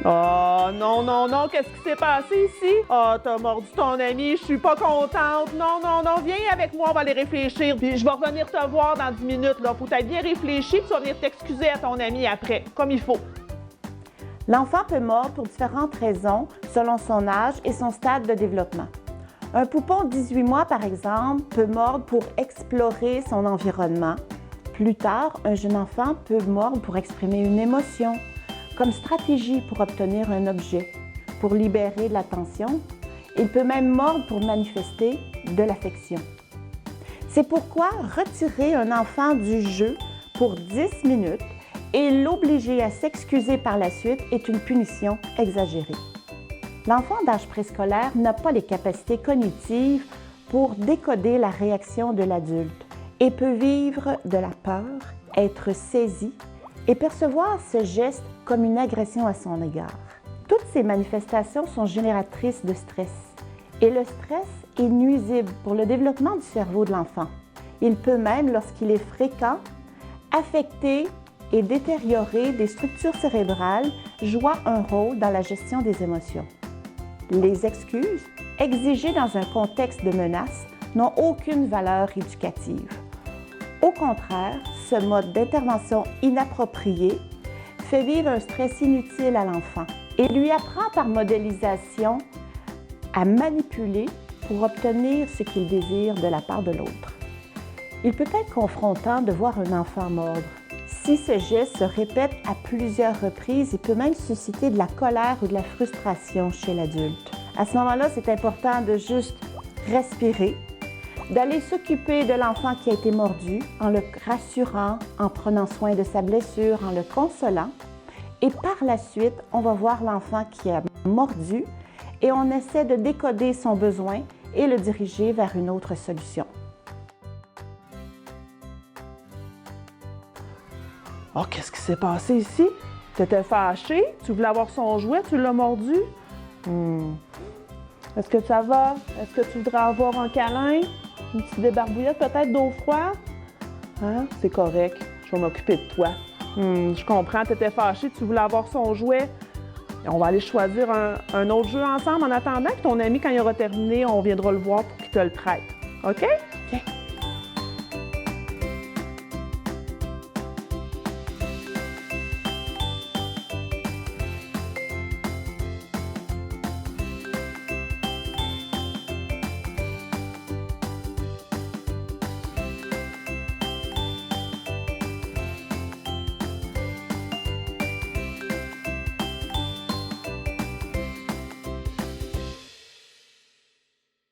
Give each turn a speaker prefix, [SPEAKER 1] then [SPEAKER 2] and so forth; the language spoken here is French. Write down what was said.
[SPEAKER 1] Oh, non, non, non, qu'est-ce qui s'est passé ici? Ah, t'as mordu ton ami, je suis pas contente. Non, non, non, viens avec moi, on va aller réfléchir. Puis je vais revenir te voir dans 10 minutes, là. Faut être bien réfléchi, puis tu vas venir t'excuser à ton ami après, comme il faut.
[SPEAKER 2] L'enfant peut mordre pour différentes raisons selon son âge et son stade de développement. Un poupon de 18 mois, par exemple, peut mordre pour explorer son environnement. Plus tard, un jeune enfant peut mordre pour exprimer une émotion, comme stratégie pour obtenir un objet, pour libérer de la tension. Il peut même mordre pour manifester de l'affection. C'est pourquoi retirer un enfant du jeu pour 10 minutes et l'obliger à s'excuser par la suite est une punition exagérée. L'enfant d'âge préscolaire n'a pas les capacités cognitives pour décoder la réaction de l'adulte et peut vivre de la peur, être saisi et percevoir ce geste comme une agression à son égard. Toutes ces manifestations sont génératrices de stress et le stress est nuisible pour le développement du cerveau de l'enfant. Il peut même, lorsqu'il est fréquent, affecter et détériorer des structures cérébrales jouant un rôle dans la gestion des émotions. Les excuses, exigées dans un contexte de menace, n'ont aucune valeur éducative. Au contraire, ce mode d'intervention inapproprié fait vivre un stress inutile à l'enfant et lui apprend par modélisation à manipuler pour obtenir ce qu'il désire de la part de l'autre. Il peut être confrontant de voir un enfant mordre. Si ce geste se répète à plusieurs reprises, il peut même susciter de la colère ou de la frustration chez l'adulte. À ce moment-là, c'est important de juste respirer, d'aller s'occuper de l'enfant qui a été mordu en le rassurant, en prenant soin de sa blessure, en le consolant. Et par la suite, on va voir l'enfant qui a mordu et on essaie de décoder son besoin et le diriger vers une autre solution.
[SPEAKER 1] Oh, qu'est-ce qui s'est passé ici? T'étais fâché? Tu voulais avoir son jouet? Tu l'as mordu? Est-ce que ça va? Est-ce que tu voudrais avoir un câlin? Une petite débarbouillette peut-être d'eau froide? Hein? C'est correct. Je vais m'occuper de toi. Je comprends, t'étais fâché, tu voulais avoir son jouet. On va aller choisir un autre jeu ensemble en attendant que ton ami, quand il aura terminé, on viendra le voir pour qu'il te le prête. OK?